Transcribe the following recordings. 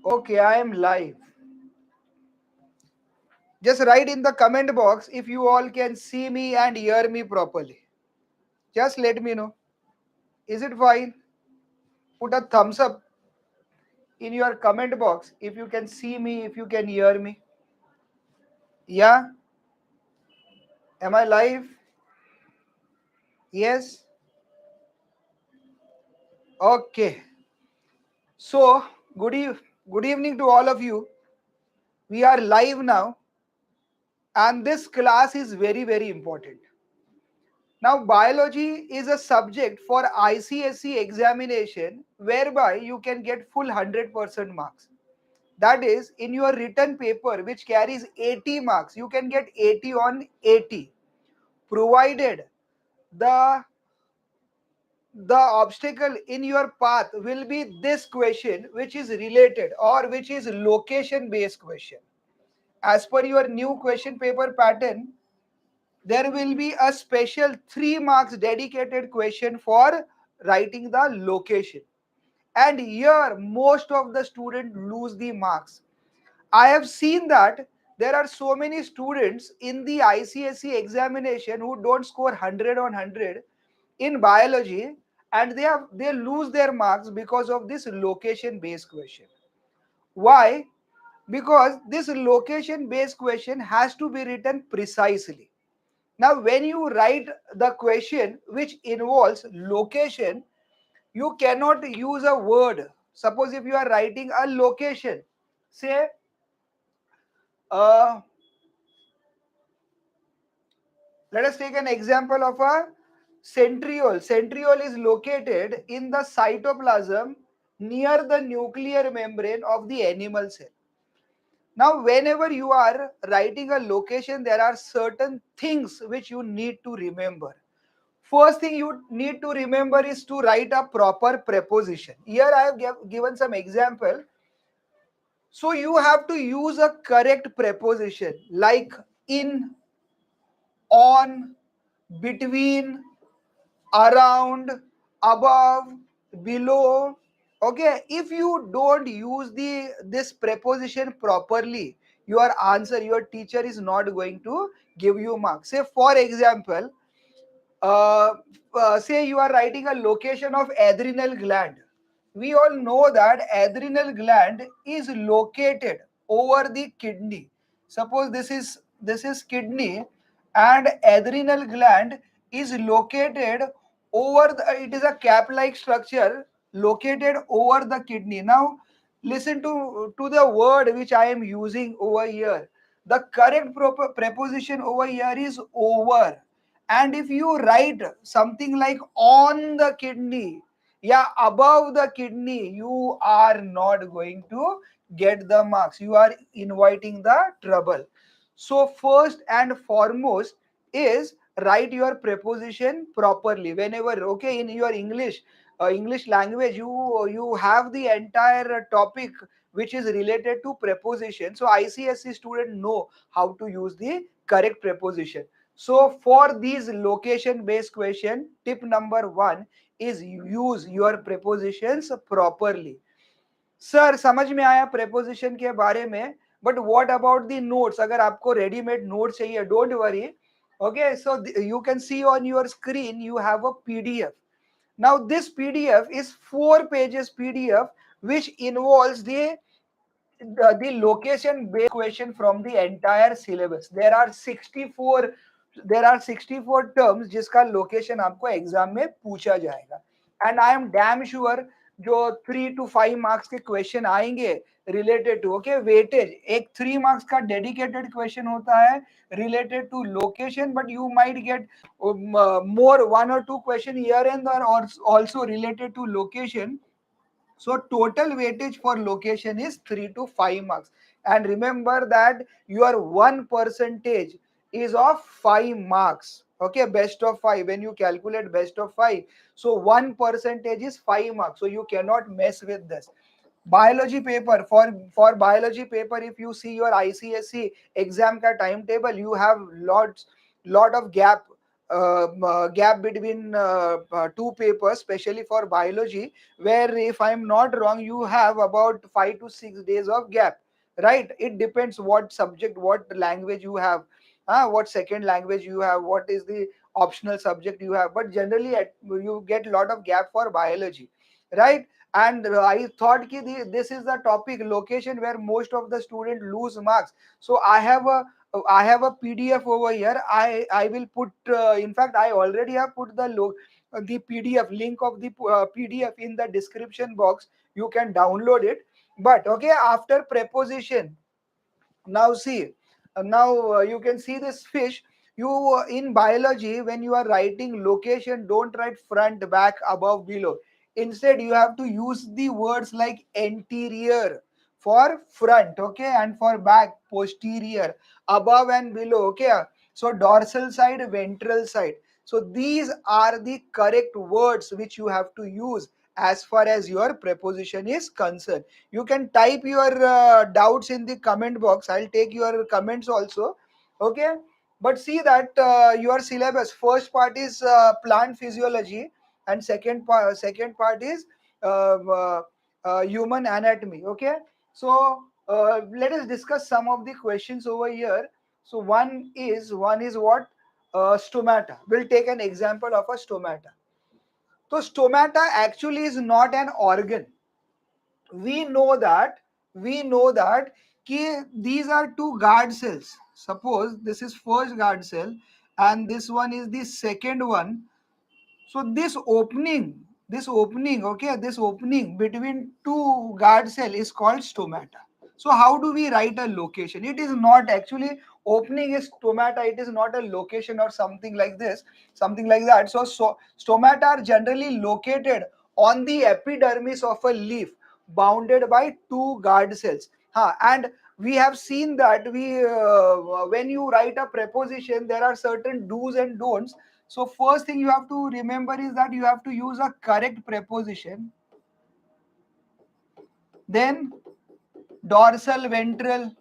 Okay, I am live. Just write in the comment box if you all can see me and hear me properly. Just let me know. Is it fine? Put a thumbs up in your comment box if you can see me, if you can hear me. Yeah? Am I live? Yes? Okay. So, good evening to all of you. We are live now, and this class is very, very important. Now, biology is a subject for ICSE examination whereby you can get full 100% marks. That is, in your written paper, which carries 80 marks, you can get 80 on 80, provided the the obstacle in your path will be this question, which is related or which is location based question. As per your new question paper pattern, there will be a special 3 marks dedicated question for writing the location, and here most of the students lose the marks. I have seen that there are so many students in the ICSE examination who don't score 100 on 100 in biology, and they lose their marks because of this location based question. Why? Because this location based question has to be written precisely. Now, when you write the question which involves location, you cannot use a word. Suppose if you are writing a location, say, uh, let us take an example of a centriole. Centriole is located in the cytoplasm near the nuclear membrane of the animal cell. Now, whenever you are writing a location, there are certain things which you need to remember. First thing you need to remember is to write a proper preposition. Here I have given some example. So you have to use a correct preposition like in, on, between, around, above, below. Okay, if you don't use this preposition properly, your answer, your teacher is not going to give you marks. Say for example, uh, say you are writing a location of adrenal gland. We all know that adrenal gland is located over the kidney. Suppose this is kidney, and adrenal gland is located over it is a cap like structure located over the kidney. Now listen to the word which I am using over here. The correct proper preposition over here is over. And if you write something like on the kidney, yeah, above the kidney, you are not going to get the marks. You are inviting the trouble. So first and foremost is write your preposition properly. Whenever, okay, in your English language, you have the entire topic which is related to preposition. So ICSE student know how to use the correct preposition. So for these location based question, tip number 1 is use your prepositions properly. Sir समझ में आया preposition के बारे में, but what about the notes? अगर आपको readymade note चाहिए, don't worry. Okay, so you can see on your screen you have a PDF. Now this PDF is 4 pages PDF which involves the location based question from the entire syllabus. There are 64 terms जिसका location आपको exam में पूछा जाएगा, and I am damn sure जो 3 to 5 marks के question आएंगे related to, okay, weightage एक 3 मार्क्स का डेडिकेटेड क्वेश्चन होता है related to location, but you might get more 1 or 2 question here and there also related to location. So total weightage for location is 3 to 5 marks. And remember that your 1 percentage is of 5 marks. Okay, best of 5. When you calculate best of 5, so 1 percentage is 5 marks. So you cannot mess with this. Biology paper, for biology paper, if you see your ICSE exam ka timetable, you have lot of gap gap between two papers, especially for biology, where if I'm not wrong, you have about 5 to 6 days of gap, right? It depends what subject, what language you have, what second language you have, what is the optional subject you have. But generally, you get a lot of gap for biology, right? And I thought this is the topic location where most of the student lose marks. So I have a PDF over here. I will put. In fact, I already have put the PDF link of the PDF in the description box. You can download it. But okay, after preposition, now see, now you can see this fish. You in biology, when you are writing location, don't write front, back, above, below. Instead, you have to use the words like anterior for front, okay, and for back, posterior, above and below, okay. So dorsal side, ventral side. So these are the correct words which you have to use as far as your preposition is concerned. You can type your doubts in the comment box. I'll take your comments also, okay. But see that your syllabus first part is plant physiology, and second part is uh, uh, human anatomy, okay. So let us discuss some of the questions over here. So one is what, stomata. We'll take an example of a stomata. So stomata actually is not an organ. We know that these are two guard cells. Suppose this is first guard cell and this one is the second one. So this opening, okay, this opening between two guard cell is called stomata. So how do we write a location? It is not actually opening is stomata. It is not a location or something like this, something like that. So stomata are generally located on the epidermis of a leaf, bounded by two guard cells. And we have seen that when you write a preposition, there are certain do's and don'ts. So first thing you have to remember is that you have to use a correct preposition. Then dorsal, ventral,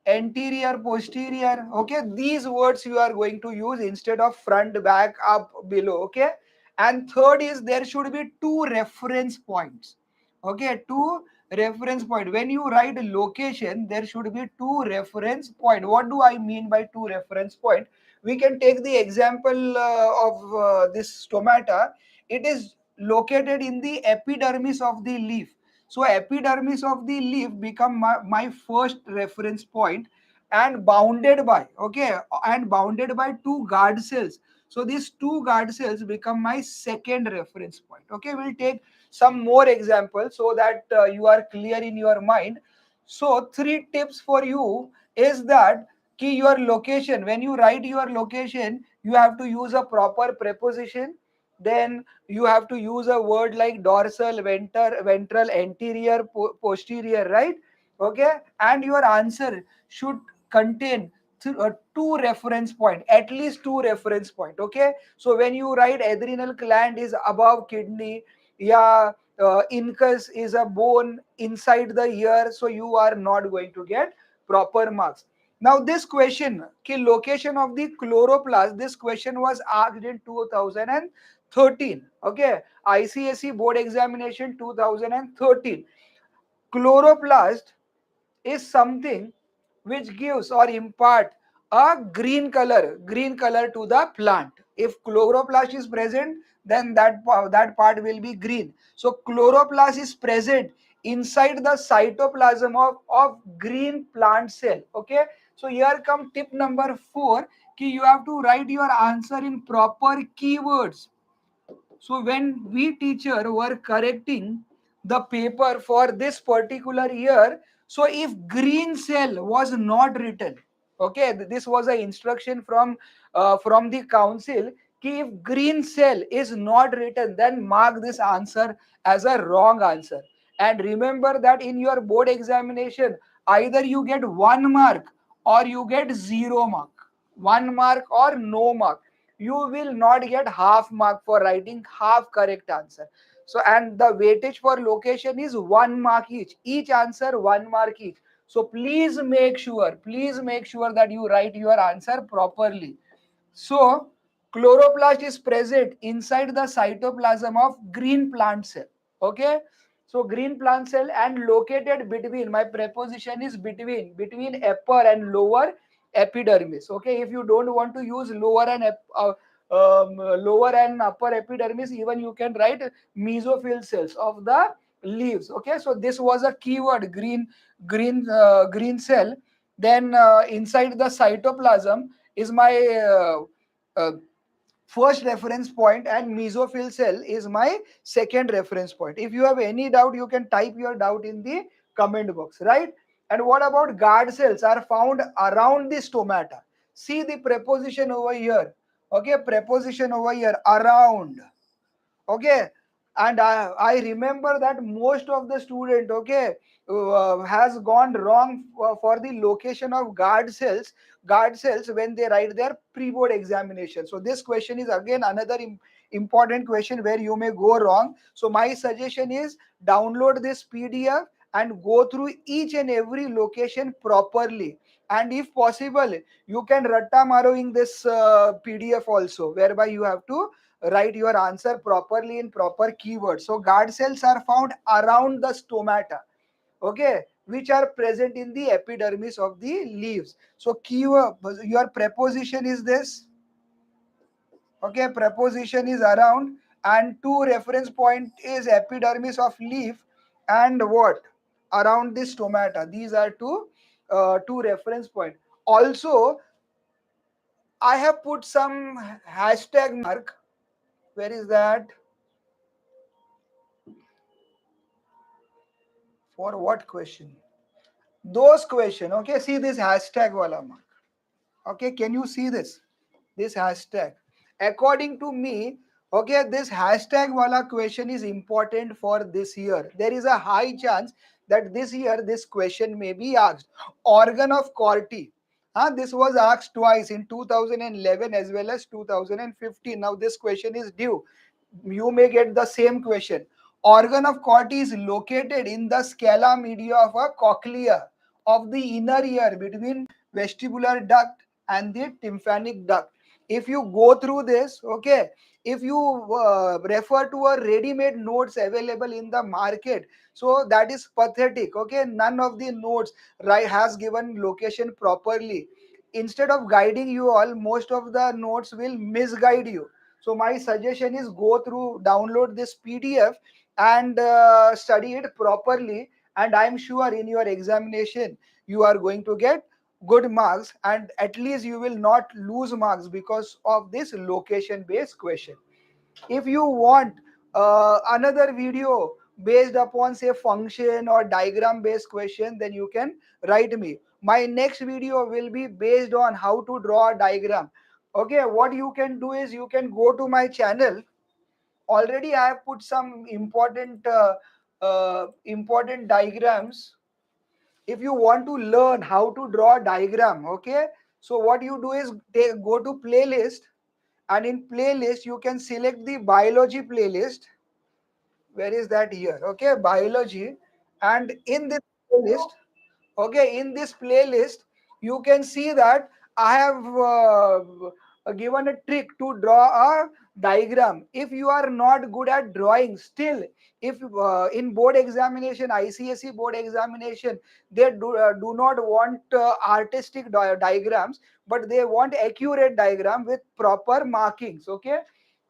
anterior, posterior. Okay, these words you are going to use instead of front, back, up, below. Okay, and third is there should be two reference points. Okay, two reference point. When you write location, there should be two reference point. What do I mean by two reference point? We can take the example of this stomata. It is located in the epidermis of the leaf. So epidermis of the leaf become my first reference point, and bounded by, okay, and bounded by two guard cells. So these two guard cells become my second reference point. Okay, we'll take some more examples so that you are clear in your mind. So three tips for you is that key your location. When you write your location, you have to use a proper preposition. Then you have to use a word like dorsal, ventral, anterior, posterior, right? Okay, and your answer should contain two reference point, at least two reference point. Okay, so when you write adrenal gland is above kidney, yeah, incus is a bone inside the ear, so you are not going to get proper marks. Now this question, ki location of the chloroplast, this question was asked in 2013. Okay, ICSE board examination 2013. Chloroplast is something which gives or impart a green color to the plant. If chloroplast is present, then that part will be green. So chloroplast is present inside the cytoplasm of green plant cell. Okay, so here come tip number 4, ki you have to write your answer in proper keywords. So when we teacher were correcting the paper for this particular year, so if green cell was not written, okay, this was an instruction from the council. Ki if green cell is not written, then mark this answer as a wrong answer. And remember that in your board examination, either you get 1 mark or you get 0 mark, 1 mark or no mark. You will not get half mark for writing half correct answer. So and the weightage for location is 1 mark each answer 1 mark each. So please make sure that you write your answer properly. So chloroplast is present inside the cytoplasm of green plant cell. Okay. So green plant cell and located between, my preposition is between upper and lower epidermis. Okay. If you don't want to use lower and upper epidermis, even you can write mesophyll cells of the leaves. Okay. So this was a keyword, green cell. Then inside the cytoplasm is my uh, first reference point, and mesophyll cell is my second reference point. If you have any doubt, you can type your doubt in the comment box, right? And what about guard cells are found around the stomata? See the preposition over here. Okay, preposition over here, around. Okay. And I remember that most of the student, okay, has gone wrong for the location of guard cells when they write their pre-board examination. So this question is again another important question where you may go wrong. So my suggestion is download this PDF and go through each and every location properly, and if possible you can ratta maro in this PDF also, whereby you have to write your answer properly in proper keywords. So guard cells are found around the stomata, okay, which are present in the epidermis of the leaves. So keyword, your preposition is this. Okay, preposition is around, and two reference point is epidermis of leaf and what? Around the stomata. These are two reference point. Also, I have put some hashtag mark. Where is that? For what question? Those question. Okay, see this hashtag wala mark. Okay, can you see this hashtag? According to me, okay, this hashtag wala question is important for this year. There is a high chance that this year this question may be asked. Organ of Corti. This was asked twice in 2011 as well as 2015. Now this question is due. You may get the same question. Organ of Corti is located in the scala media of a cochlea of the inner ear between vestibular duct and the tympanic duct. If you go through this, okay, if you refer to a ready-made notes available in the market, so that is pathetic. Okay, none of the notes right has given location properly. Instead of guiding you all, most of the notes will misguide you. So my suggestion is go through, download this PDF and study it properly, and I'm sure in your examination you are going to get good marks, and at least you will not lose marks because of this location based question. If you want another video based upon say function or diagram based question, then you can write me. My next video will be based on how to draw a diagram. Okay, what you can do is you can go to my channel. Already I have put some important diagrams. If you want to learn how to draw a diagram, okay, so what you do is go to playlist, and in playlist you can select the biology playlist. Where is that? Here, okay, biology. And in this playlist, okay, in this playlist you can see that I have given a trick to draw a diagram. If you are not good at drawing, still, if in board examination, ICSE board examination, they do not want artistic diagrams, but they want accurate diagram with proper markings. Okay,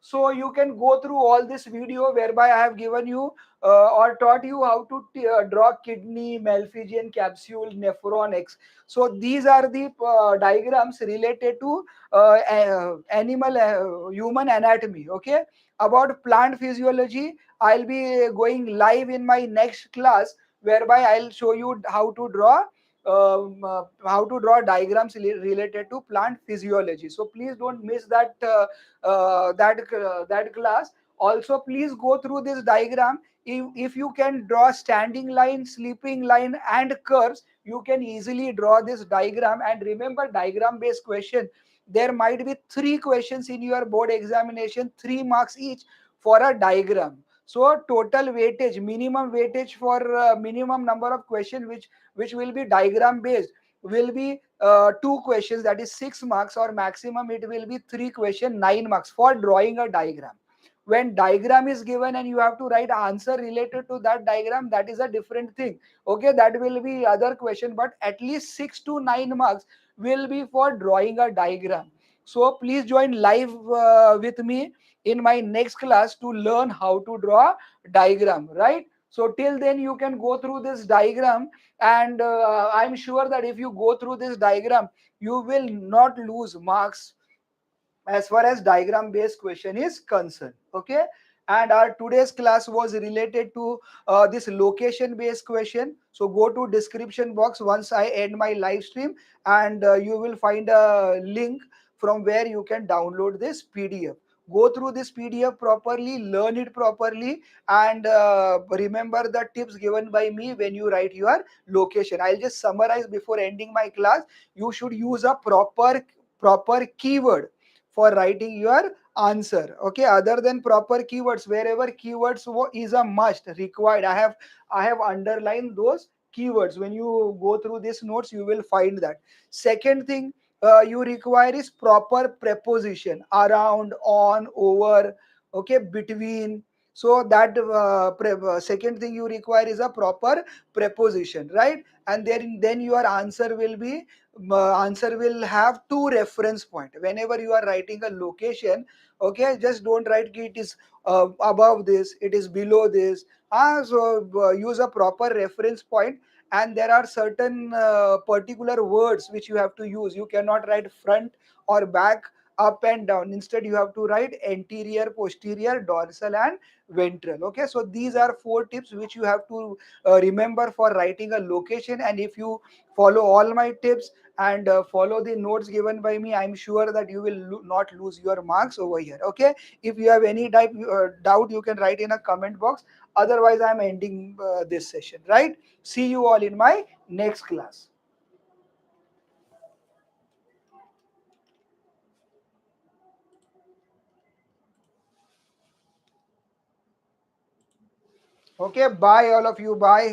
so you can go through all this video whereby I have given you or taught you how to draw kidney, Malpighian capsule, nephron X. So these are the diagrams related to animal, human anatomy. Okay, about plant physiology, I'll be going live in my next class, whereby I'll show you how to draw diagrams related to plant physiology. So please don't miss that class. Also, please go through this diagram. If you can draw standing line, sleeping line and curves, you can easily draw this diagram. And remember, diagram based question, there might be three questions in your board examination, 3 marks each for a diagram. So total weightage, minimum weightage for minimum number of questions which will be diagram based, will be two questions, that is 6 marks, or maximum it will be three question, 9 marks for drawing a diagram. When diagram is given and you have to write answer related to that diagram, that is a different thing. Okay, that will be other question, but at least 6 to 9 marks will be for drawing a diagram. So please join live with me in my next class to learn how to draw diagram, right? So till then you can go through this diagram, and I'm sure that if you go through this diagram, you will not lose marks as far as diagram based question is concerned. Okay, and our today's class was related to this location based question. So go to description box once I end my live stream, and you will find a link from where you can download this PDF. Go through this PDF properly, learn it properly, and remember the tips given by me when you write your location. I'll just summarize before ending my class. You should use a proper keyword for writing your answer. Okay, other than proper keywords, wherever keywords is a must required, I have underlined those keywords. When you go through these notes, you will find that. Second thing you require is proper preposition: around, on, over, okay, between. So that second thing you require is a proper preposition, right? And then your answer will have two reference point whenever you are writing a location. Okay, just don't write ki it is above this, it is below this. Use a proper reference point, and there are certain particular words which you have to use. You cannot write front or back, up and down. Instead you have to write anterior, posterior, dorsal and ventral. Okay, so these are four tips which you have to remember for writing a location. And if you follow all my tips and follow the notes given by me, I'm sure that you will not lose your marks over here. Okay, if you have any doubt, you can write in a comment box. Otherwise I'm ending this session, right? See you all in my next class. Okay, bye all of you, bye.